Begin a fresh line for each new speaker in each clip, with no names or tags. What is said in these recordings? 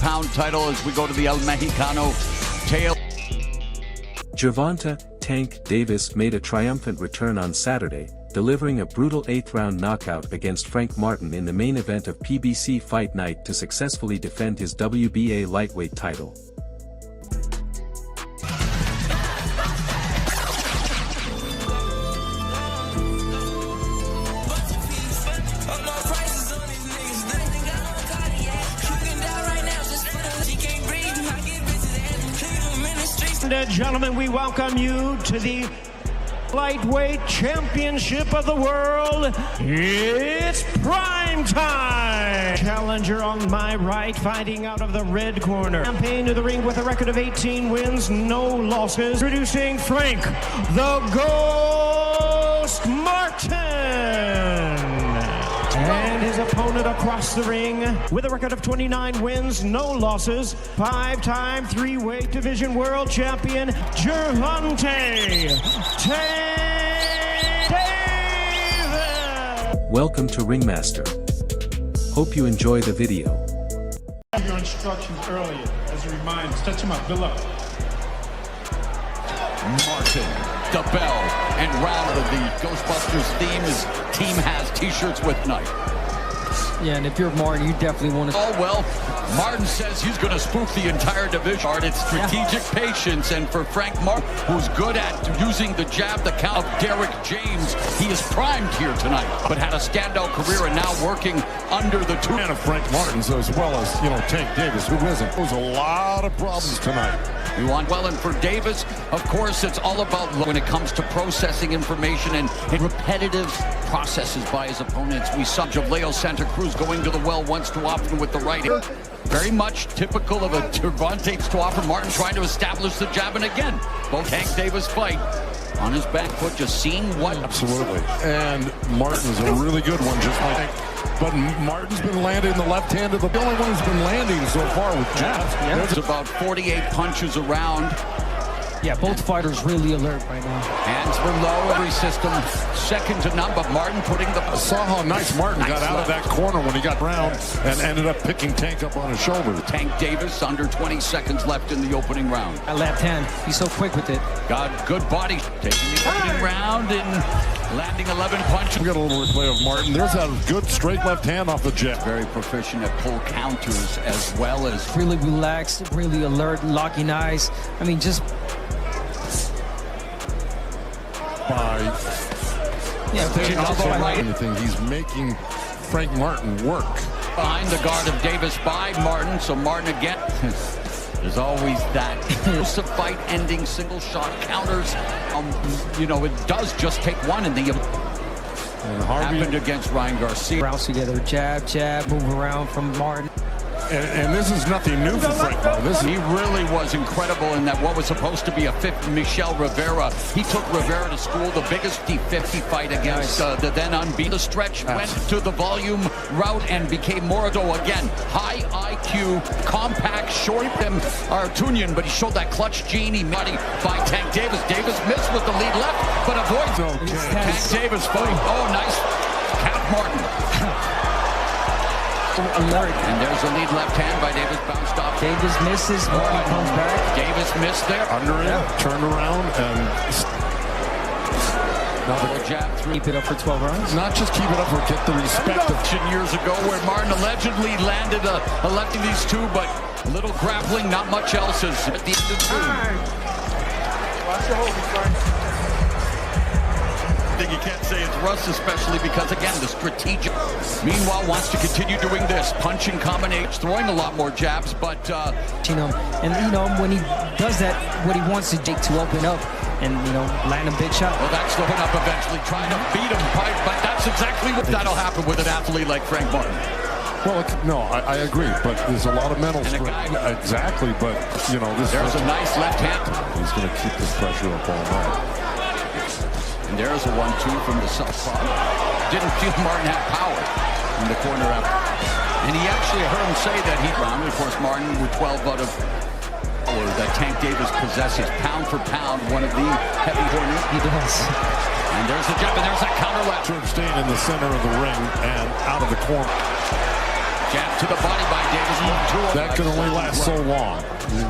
pound title as we go to the El Mexicano tail.
Gervonta "Tank" Davis made a triumphant return on Saturday, delivering a brutal 8th-round knockout against Frank Martin in the main event of PBC Fight Night to successfully defend his WBA lightweight title.
Gentlemen, we welcome you to the lightweight championship of the world. It's prime time. Challenger on my right, fighting out of the red corner. Campaign to the ring with a record of 18 wins, no losses. Introducing Frank the Ghost Martin. And his opponent across the ring with a record of 29 wins, no losses, 5-time 3-weight division world champion, Gervonta Davis.
Welcome to Ringmaster. Hope you enjoy the video.
Your instructions earlier as a reminder. Touch him up. Good luck.
Martin, the bell, and round of the Ghostbusters theme. His team has t-shirts with night.
Yeah, and if you're Martin, you definitely want to...
Oh, well, Martin says he's going to spook the entire division. It's strategic patience, and for Frank Martin, who's good at using the jab, the count of Derek James, he is primed here tonight, but had a standout career and now working under the two.
And of Frank Martin's as well as, Tank Davis, who isn't. There's a lot of problems tonight.
We want well, and for Davis, of course, it's all about when it comes to processing information and repetitive processes by his opponents. We saw Leo Santa Cruz going to the well once too often with the right hand. Very much typical of a Gervonta to offer. Martin trying to establish the jab, and again, both Tank Davis fight on his back foot, just seeing what...
Absolutely. And Martin's a really good one, just like... But Martin's been landing the left hand of the only one who's been landing so far with jabs.
Yeah. There's about 48 punches around.
Yeah, both fighters really alert right now.
Hands were low, every system second to none, but Martin putting the...
I saw how nice Martin got out of that corner when he got round and ended up picking Tank up on his shoulder.
Tank Davis under 20 seconds left in the opening round.
That left hand, he's so quick with it.
Got good body, taking the opening round and landing 11 punches.
We got a little replay of Martin. There's a good straight left hand off the jab.
Very proficient at pull counters as well as...
Really relaxed, really alert, locking eyes. I mean, just...
He's making Frank Martin work.
Behind the guard of Davis by Martin, so Martin again. There's always that fight ending single shot counters. It does just take one in the... happened against Ryan Garcia.
Rounds together, jab, move around from Martin.
And this is nothing new for Frank Martin.
He really was incredible in that what was supposed to be a fifth Michel Rivera. He took Rivera to school, the biggest D50 fight against the then unbeaten. The stretch went to the volume route and became more so again. High IQ, compact, short him Artunian, but he showed that clutch gene. He money by Tank Davis. Davis missed with the lead left, but avoids Tank Davis fight. Oh, nice. Cap Martin.
Alert.
And there's a lead left hand by Davis, bounced off.
Davis misses, Martin comes back.
Davis missed there.
Under it, turned around, and
now the jab through.
Keep it up for 12 rounds.
Not just keep it up or get the respect of
years ago where Martin allegedly landed electing these two, but a little grappling, not much else is at the end of two.
Watch your hold, Frank.
I think you can't say it's Russ, especially because, again, the strategic. Meanwhile, wants to continue doing this, punching combinations, throwing a lot more jabs, but...
when he does that, what he wants to take to open up and, land a big shot.
Well, that's the open up eventually, trying to beat him, but that's exactly what that'll happen with an athlete like Frank Martin.
Well, no, I agree, but there's a lot of mental strength. Exactly, but,
There's a nice left hand.
He's going to keep this pressure up all night.
And there's a 1-2 from the southpaw. Didn't feel Martin had power in the corner after. And he actually heard him say that he rounded. Of course, Martin with 12 out of power that Tank Davis possesses. Pound for pound, one of the heavy corners.
He does.
And there's the jab, and there's that counter left.
Staying in the center of the ring and out of the corner.
Jab to the body by Davis.
That can only last so long.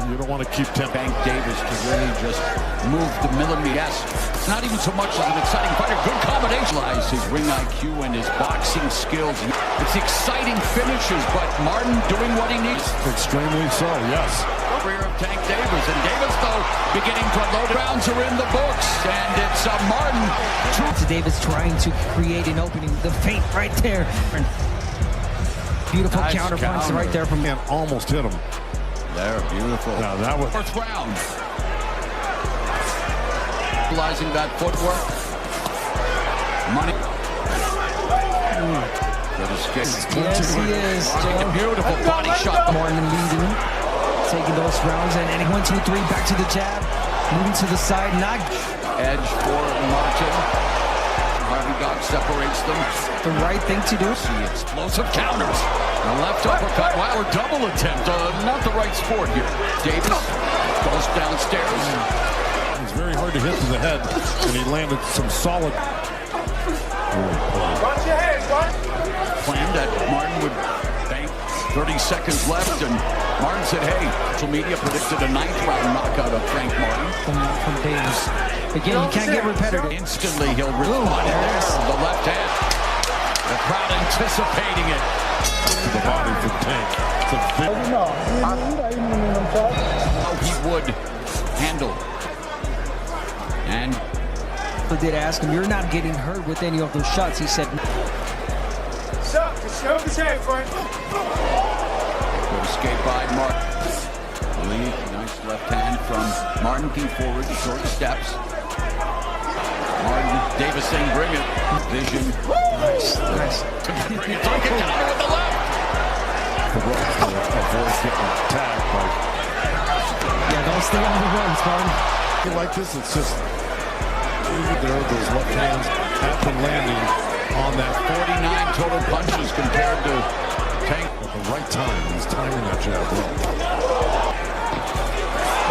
You don't want to keep tempting
Davis to really just move the millimeter. Yes, it's not even so much as an exciting fighter. Good combination. His ring IQ and his boxing skills. It's exciting finishes, but Martin doing what he needs.
Extremely so, yes.
Career of Tank Davis, and Davis though beginning to load. Rounds are in the books, and it's Martin.
Davis trying to create an opening. The feint right there. Beautiful
Nice
counter punch
counter.
right there from
And almost hit him.
There, beautiful.
Now that was
Fourth round. Utilizing that footwork. Money. Good escape.
Yes, he is, Joe.
Beautiful body shot.
Martin leading, taking those rounds, and 1, 2, 3, back to the jab, moving to the side, not
Edge for Martin. Harvey Gog separates them.
the right thing to do.
See explosive counters. The left uppercut. Wow, or double attempt. Not the right sport here. Davis goes downstairs.
it's very hard to hit to the head, and he landed some solid.
Planned that Martin would bank 30 seconds left, and Martin said, hey, social media predicted a 9th round knockout of Frank Martin.
From Davis. Again, you can't get repetitive.
Instantly he'll respond there. The left hand. The crowd anticipating it.
To the body for Tank. It's a big
How he would handle. And
I did ask him, you're not getting hurt with any of those shots. He said,
good escape by Martin. Lead, nice left hand from Martin. Looking forward, short steps. Martin, Davis saying, bring it. Vision.
nice.
Bring it. Don't get counter with the left.
avoid getting tagged by.
Yeah, don't stay on the runs, Martin.
Like this, it's just there. Those left hands have been landing on that
49 total punches compared to Tank.
at the right time. He's timing that jab well.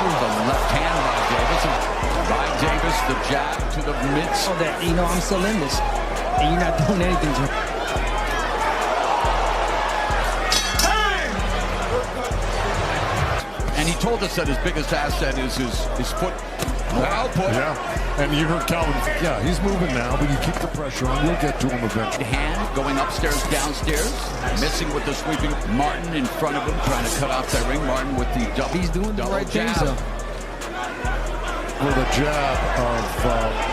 The left hand by Davis. By Davis, the jab to the mid.
So that, I'm still in this, and you're not doing anything to
And he told us that his biggest asset is his foot output.
Yeah, and you heard Calvin. Yeah, he's moving now, but you keep the pressure on. You'll get to him eventually.
Hand going upstairs, downstairs, missing with the sweeping. Martin in front of him, trying to cut off that ring. Martin with the double.
He's doing the right things,
jab.
though.
With a jab of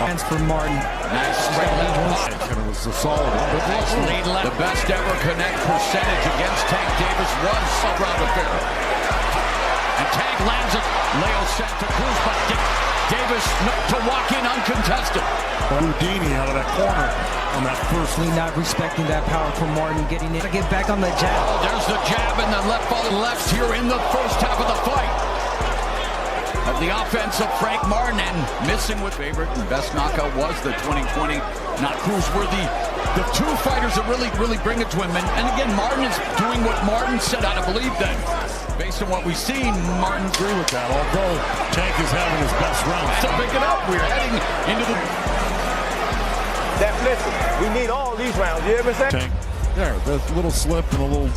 Hands for Martin.
Nice straight left.
and it was a solid one. But
Nice lead left. The best ever connect percentage against Tank Davis was around the fair. And Tank lands it. Leo Santa Cruz, but Davis to walk in uncontested.
Houdini out of that corner on that first lead.
Not respecting that power from Martin, getting it. Get back on the jab.
Oh, there's the jab and the left ball left here in the first half of the fight. Of the offense of Frank Martin, and missing with favorite and best knockout was the 2020 Not Cruz. Were the two fighters that really bring it to him. And again, Martin is doing what Martin said out of believe then. Based on what we've seen, Martin
Agree with that. Although Tank is having his best round.
to pick it up. We're heading into the
Listen, we need all these rounds. You ever say?
Tank. There, the little slip and a little.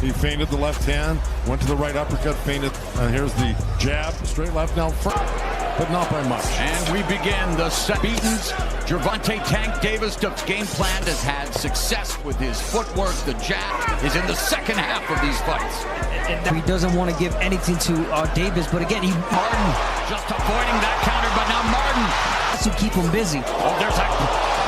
He feinted the left hand, went to the right uppercut, feinted. And here's the jab, straight left now, but not by much.
And we begin the set. Beatens. Gervonta Tank Davis, the game plan has had success with his footwork. The jab is in the second half of these fights.
He doesn't want to give anything to Davis, but again,
Martin just avoiding that counter, but now Martin
has to keep him busy.
Oh, there's a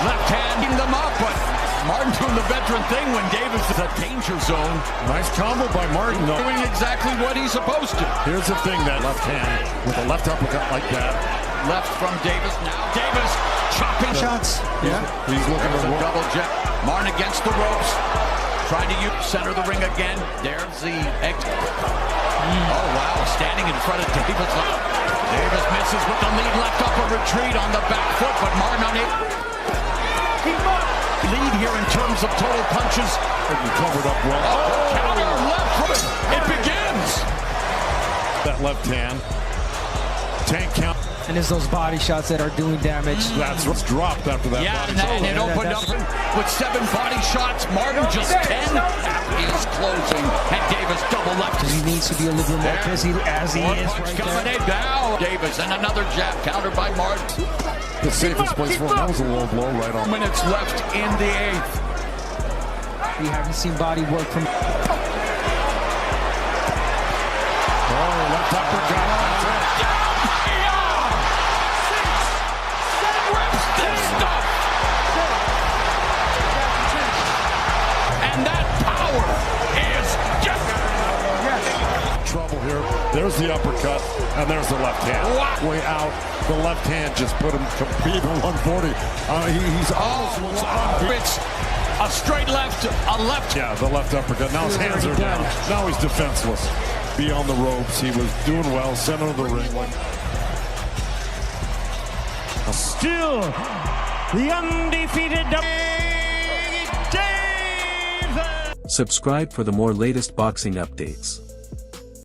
left hand getting them up, but Martin doing the veteran thing when Davis is a danger zone.
Nice combo by Martin, though.
Doing exactly what he's supposed to.
Here's the thing, that left hand with a left uppercut like that.
Left from Davis now. Davis chopping
Shots. Yeah.
He's looking
There's
to
a double jab. Martin against the ropes. Trying to center the ring again. There's the exit. Oh, wow. Standing in front of Davis. Davis misses with the lead left upper retreat on the back foot, but Martin unable. Lead here in terms of total punches.
he covered up well.
Oh, counter left foot. It begins.
That left hand. Tank count.
And it's those body shots that are doing damage.
That's what's dropped after that.
Yeah,
body
and it opened up with 7 body shots. Martin just 10. Is closing, and Davis double left.
He needs to be a little bit more busy as he is
Punch
right
coming
there.
in now. Davis and another jab countered by Martin.
The safest place for him. That was a low blow right on.
Minutes left in the 8th.
We haven't seen body work from.
Oh, left uppercut. That's it.
Rips this stuff. And that power is just
Trouble here. There's the uppercut, and there's the left hand.
Wow.
Way out. The left hand just put him completely 140. He's almost
it's a straight left, a left.
Yeah, the left uppercut. Now his hands are down. Now he's defenseless. Beyond the ropes. He was doing well. Center of the ring.
Still, the undefeated Davis.
Subscribe for the more latest boxing updates.